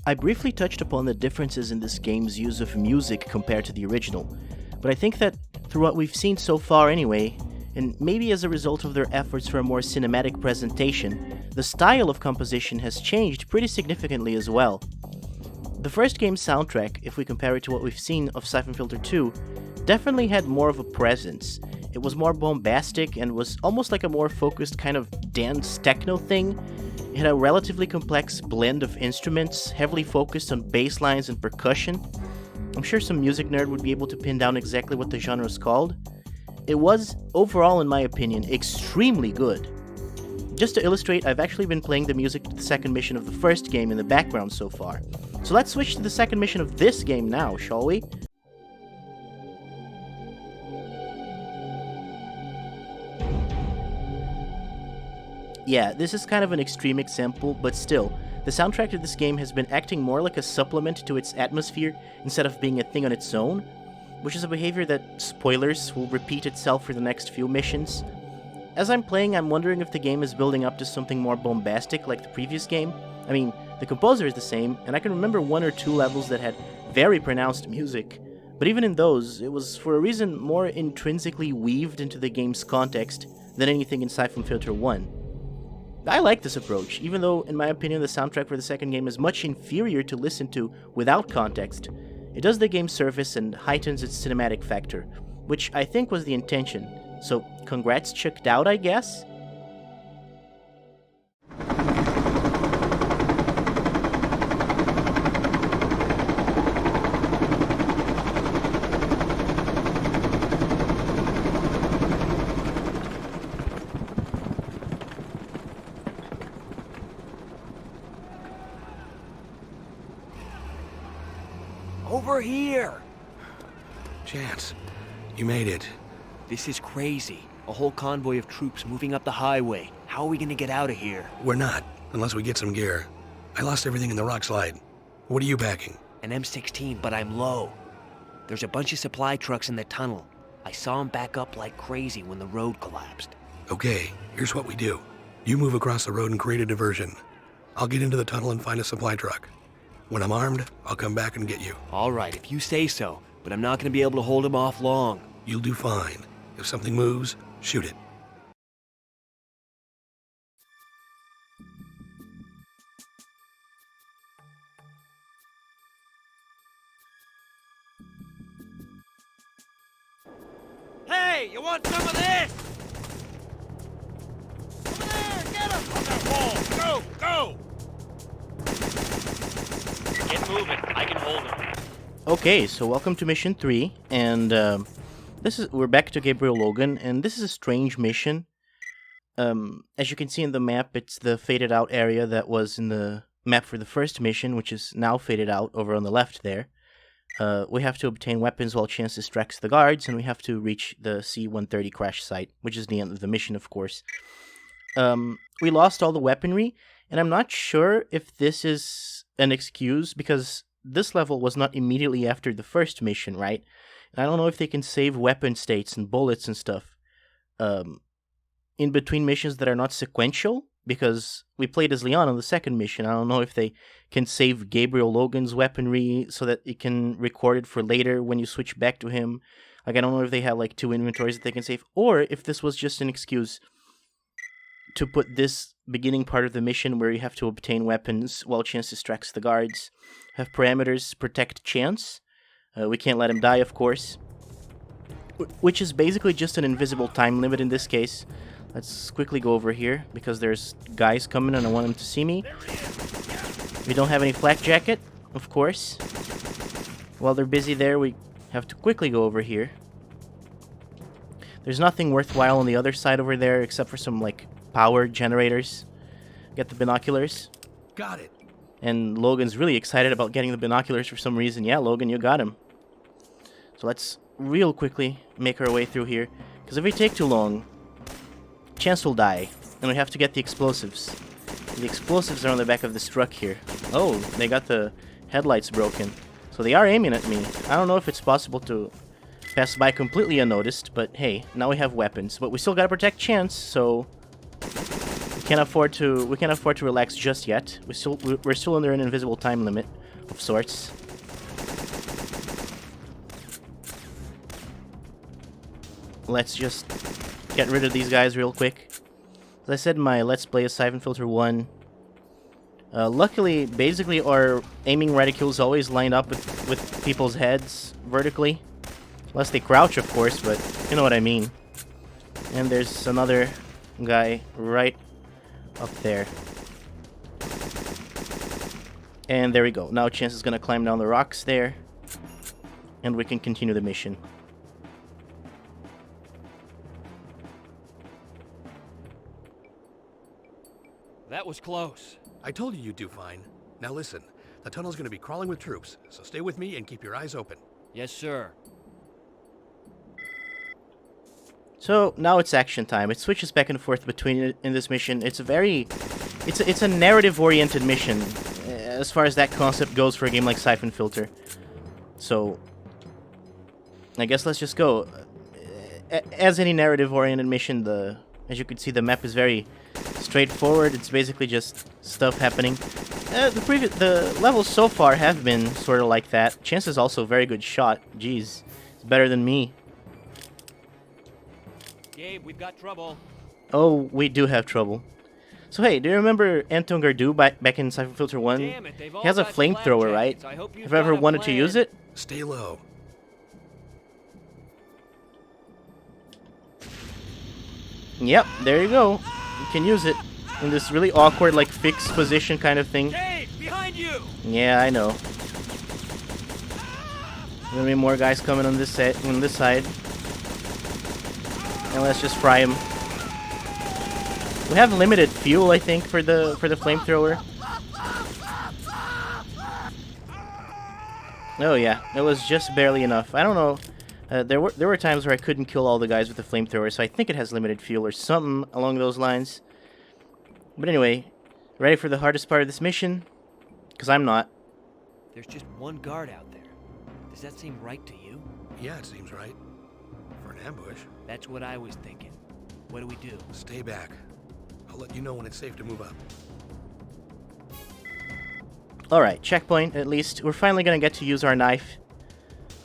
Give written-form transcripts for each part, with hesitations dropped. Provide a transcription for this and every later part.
I briefly touched upon the differences in this game's use of music compared to the original, but I think that through what we've seen so far anyway, and maybe as a result of their efforts for a more cinematic presentation, the style of composition has changed pretty significantly as well. The first game's soundtrack, if we compare it to what we've seen of Syphon Filter 2, definitely had more of a presence. It was more bombastic and was almost like a more focused kind of dance techno thing. It had a relatively complex blend of instruments, heavily focused on bass lines and percussion. I'm sure some music nerd would be able to pin down exactly what the genre is called. It was, overall in my opinion, extremely good. Just to illustrate, I've actually been playing the music to the second mission of the first game in the background so far. So let's switch to the second mission of this game now, shall we? Yeah, this is kind of an extreme example, but still, the soundtrack to this game has been acting more like a supplement to its atmosphere instead of being a thing on its own, which is a behavior that, spoilers, will repeat itself for the next few missions. As I'm playing, I'm wondering if the game is building up to something more bombastic like the previous game. I mean, the composer is the same, and I can remember one or two levels that had very pronounced music, but even in those, it was for a reason more intrinsically weaved into the game's context than anything in Syphon Filter 1. I like this approach, even though, in my opinion, the soundtrack for the second game is much inferior to listen to without context. It does the game service and heightens its cinematic factor, which I think was the intention. So, congrats Chucked Out, I guess? Over here! Chance, you made it. This is crazy. A whole convoy of troops moving up the highway. How are we gonna get out of here? We're not, unless we get some gear. I lost everything in the rock slide. What are you packing? An M16, but I'm low. There's a bunch of supply trucks in the tunnel. I saw them back up like crazy when the road collapsed. Okay, here's what we do. You move across the road and create a diversion. I'll get into the tunnel and find a supply truck. When I'm armed, I'll come back and get you. All right, if you say so, but I'm not gonna be able to hold them off long. You'll do fine. If something moves, shoot it. Hey, you want some of this? Over there, get him! On that wall, go, go! Get moving, I can hold him. Okay, so welcome to Mission 3, and we're back to Gabriel Logan, and this is a strange mission. As you can see in the map, it's the faded out area that was in the map for the first mission, which is now faded out over on the left there. We have to obtain weapons while Chance distracts the guards, and we have to reach the C-130 crash site, which is the end of the mission, of course. We lost all the weaponry, and I'm not sure if this is an excuse, because this level was not immediately after the first mission, right? And I don't know if they can save weapon states and bullets and stuff in between missions that are not sequential, because we played as Leon on the second mission. I don't know if they can save Gabriel Logan's weaponry so that it can record it for later when you switch back to him. Like, I don't know if they have like two inventories that they can save, or if this was just an excuse to put this beginning part of the mission where you have to obtain weapons while Chance distracts the guards, have parameters protect Chance. We can't let him die, of course. Which is basically just an invisible time limit in this case. Let's quickly go over here, because there's guys coming and I want them to see me. We don't have any flak jacket, of course. While they're busy there, we have to quickly go over here. There's nothing worthwhile on the other side over there, except for some, like, power generators. Get the binoculars. Got it. And Logan's really excited about getting the binoculars for some reason. Yeah, Logan, you got him. So let's real quickly make our way through here, because if we take too long, Chance will die, and we have to get the explosives. The explosives are on the back of this truck here. Oh, they got the headlights broken. So they are aiming at me. I don't know if it's possible to pass by completely unnoticed, but hey, now we have weapons. But we still gotta protect Chance, so we can't afford to relax just yet. We're still under an invisible time limit of sorts. Let's just get rid of these guys real quick. As I said in my Let's Play of Syphon Filter 1, luckily, basically, our aiming reticules always line up with people's heads vertically. Unless they crouch, of course, but you know what I mean. And there's another guy right up there. And there we go. Now Chance is gonna climb down the rocks there. And we can continue the mission. That was close. I told you you'd do fine. Now listen, the tunnel's gonna be crawling with troops, so stay with me and keep your eyes open. Yes, sir. So now it's action time. It switches back and forth between it in this mission. It's a narrative-oriented mission, as far as that concept goes for a game like Syphon Filter. So I guess let's just go. As any narrative-oriented mission, as you can see, the map is very straightforward. It's basically just stuff happening. The levels so far have been sort of like that. Chance is also a very good shot. Jeez, it's better than me. Gabe, we've got trouble. Oh, we do have trouble. So hey, do you remember Anton Gardu back in Syphon Filter 1? Damn it, they've all He has a got flamethrower, flak right? jackets. I hope you've Have you ever got a wanted to plan. use it? Stay low. Yep, there you go. You can use it in this really awkward, like, fixed position kind of thing. Gabe, behind you! Yeah, I know. There's gonna be more guys coming on this side. And let's just fry him. We have limited fuel, I think, for the flamethrower. Oh yeah, it was just barely enough. I don't know. There were times where I couldn't kill all the guys with the flamethrower, so I think it has limited fuel or something along those lines. But anyway, ready for the hardest part of this mission? Because I'm not. There's just one guard out there. Does that seem right to you? Yeah, it seems right. For an ambush. That's what I was thinking. What do we do? Stay back. I'll let you know when it's safe to move up. Alright, checkpoint at least. We're finally gonna get to use our knife.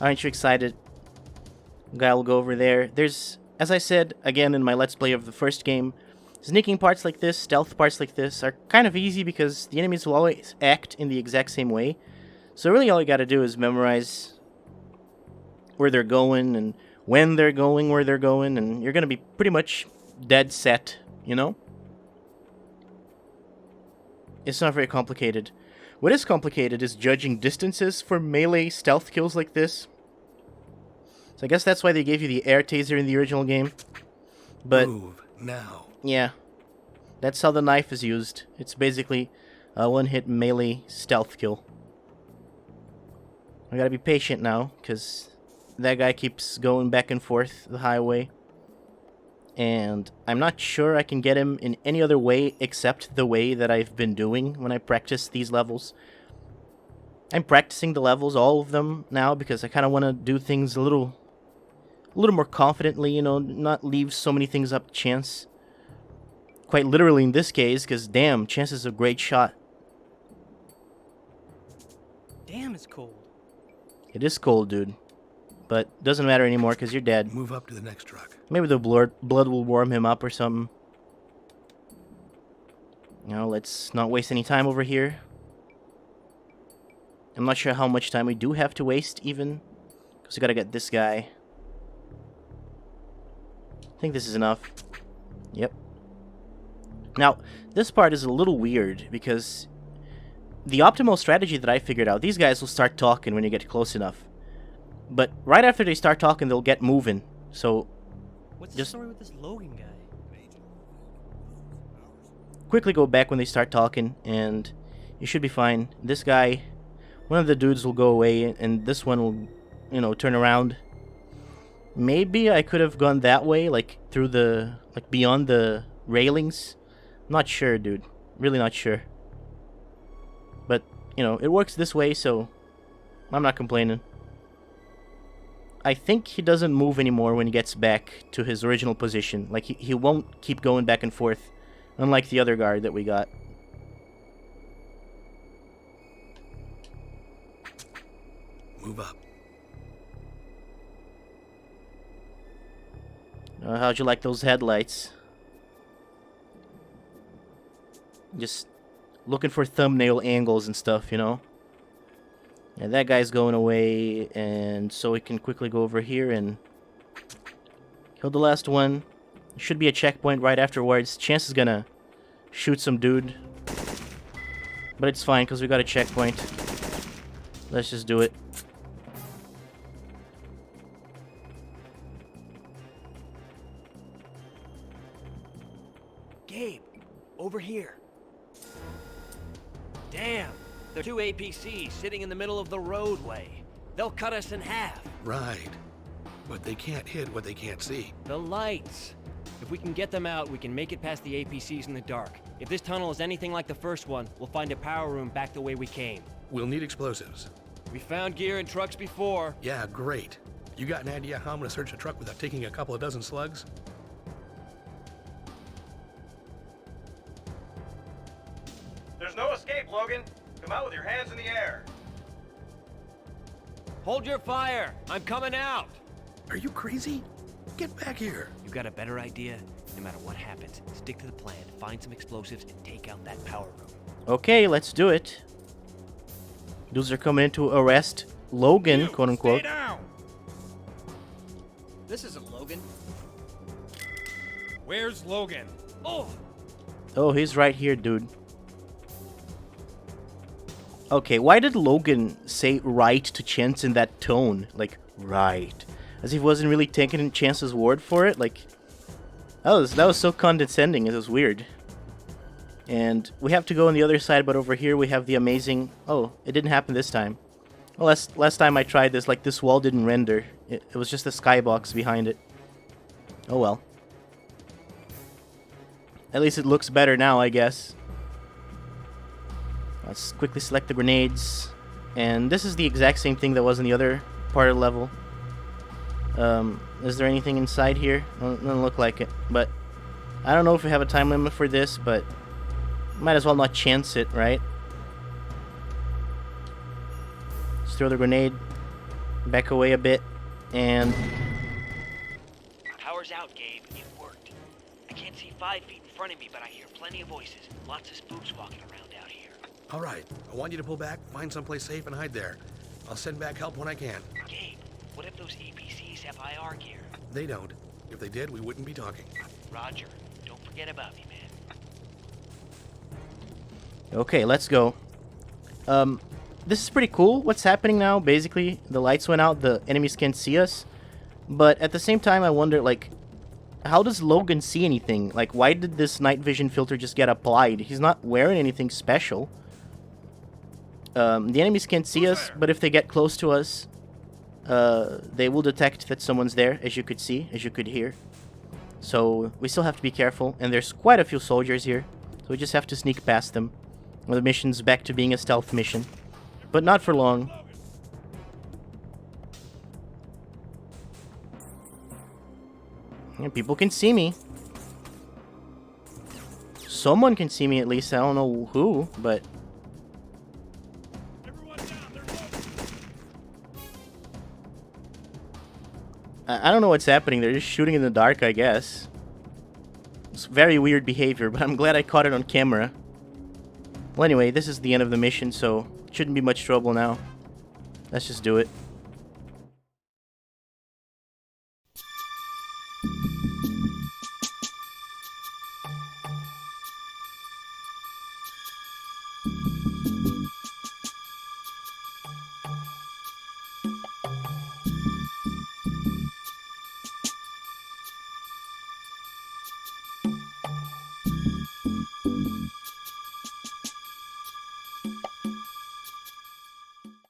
Aren't you excited? Guy will go over there. There's, as I said again in my Let's Play of the first game, sneaking parts like this, stealth parts like this, are kind of easy because the enemies will always act in the exact same way. So really all you gotta do is memorize where they're going and when they're going, where they're going, and you're gonna be pretty much dead set, you know? It's not very complicated. What is complicated is judging distances for melee stealth kills like this. So I guess that's why they gave you the air taser in the original game. But Move now. yeah, that's how the knife is used. It's basically a one-hit melee stealth kill. I gotta be patient now, because that guy keeps going back and forth the highway. And I'm not sure I can get him in any other way except the way that I've been doing when I practice these levels. I'm practicing the levels, all of them, now, because I kind of want to do things a little more confidently, you know, not leave so many things up to chance. Quite literally in this case, because damn, Chance is a great shot. Damn, it's cold. It is cold, dude. But doesn't matter anymore, because you're dead. Move up to the next truck. Maybe the blood will warm him up or something. You know, let's not waste any time over here. I'm not sure how much time we do have to waste, even. Because we gotta get this guy. I think this is enough. Yep. Now, this part is a little weird, because the optimal strategy that I figured out, these guys will start talking when you get close enough. But right after they start talking, they'll get moving. So, What's just the story with this Logan guy? quickly go back when they start talking, and you should be fine. This guy, one of the dudes will go away, and this one will, you know, turn around. Maybe I could have gone that way, like, through the, like, beyond the railings. Not sure, dude. Really not sure. But, you know, it works this way, so I'm not complaining. I think he doesn't move anymore when he gets back to his original position. Like, he won't keep going back and forth Unlike the other guard that we got. Move up. How'd you like those headlights? Just looking for thumbnail angles and stuff, you know? Yeah, that guy's going away, and so we can quickly go over here and kill the last one. Should be a checkpoint right afterwards. Chance is gonna shoot some dude. But it's fine, because we got a checkpoint. Let's just do it. Gabe, over here. Damn, they're 2 APCs sitting in the middle of the roadway. They'll cut us in half. Right. But they can't hit what they can't see. The lights. If we can get them out, we can make it past the APCs in the dark. If this tunnel is anything like the first one, we'll find a power room back the way we came. We'll need explosives. We found gear in trucks before. Yeah, great. You got an idea how I'm gonna search a truck without taking a couple of dozen slugs? There's no escape, Logan. Come out with your hands in the air. Hold your fire! I'm coming out! Are you crazy? Get back here. You got a better idea? No matter what happens, stick to the plan, find some explosives, and take out that power room. Okay, let's do it. Dudes are coming in to arrest Logan, quote unquote. Stay down. This isn't Logan. Where's Logan? Oh! Oh, he's right here, dude. Okay, why did Logan say right to Chance in that tone? Like, right. As if he wasn't really taking Chance's word for it? Like, that was so condescending, it was weird. And we have to go on the other side, but over here we have the amazing... Oh, it didn't happen this time. Well, last time I tried this, like, this wall didn't render. It was just a skybox behind it. Oh well. At least it looks better now, I guess. Let's quickly select the grenades. And this is the exact same thing that was in the other part of the level. Is there anything inside here? Doesn't look like it. But I don't know if we have a time limit for this, but might as well not chance it, right? Let's throw the grenade. Back away a bit. And... Power's out, Gabe. It worked. I can't see 5 feet in front of me, but I hear plenty of voices. Lots of spooks walking around out here. All right, I want you to pull back, find someplace safe, and hide there. I'll send back help when I can. Gabe, what if those APCs have IR gear? They don't. If they did, we wouldn't be talking. Roger. Don't forget about me, man. okay, let's go. This is pretty cool. What's happening now? Basically, the lights went out, the enemies can't see us. But at the same time, I wonder, like, how does Logan see anything? Like, why did this night vision filter just get applied? He's not wearing anything special. The enemies can't see us, but if they get close to us, they will detect that someone's there, as you could see, as you could hear. So, we still have to be careful, and there's quite a few soldiers here. So we just have to sneak past them. Well, the mission's back to being a stealth mission. But not for long. And people can see me. Someone can see me at least. I don't know who, but... I don't know what's happening. They're just shooting in the dark, I guess. It's very weird behavior, but I'm glad I caught it on camera. Well, anyway, this is the end of the mission, so shouldn't be much trouble now. Let's just do it.